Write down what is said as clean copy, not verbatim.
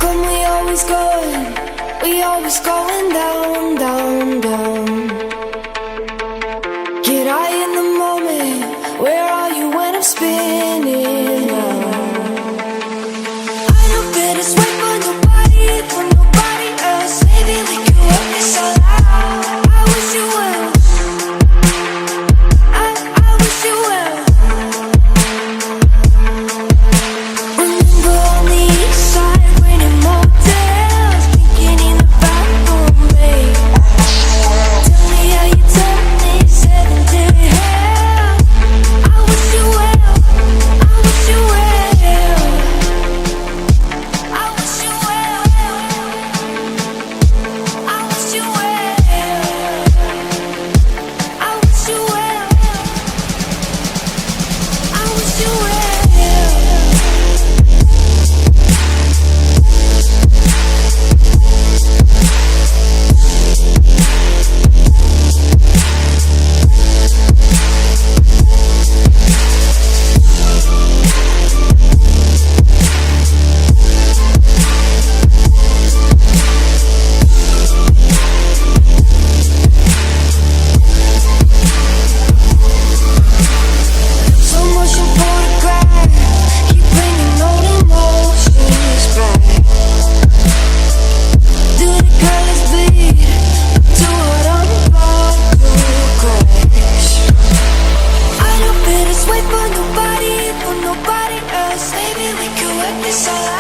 come we always going down, down, down. Get high in the moment, where are you when I'm spinning round? I know better sweat for nobody else. Maybe we could work this all out. I wish you well, I wish you well. Remember on the east side, renting motels, drinking in the bathroom, babe. Tell me how you tell me, 7 to hell. I wish you well, I wish you well, I wish you well, I wish you well, I wish you well, I wish you well. So much in photograph, keep bringing old emotions back. Do the colors bleed? Do what I'm about to crash. I know better sweat for nobody else. Maybe we could work this all out.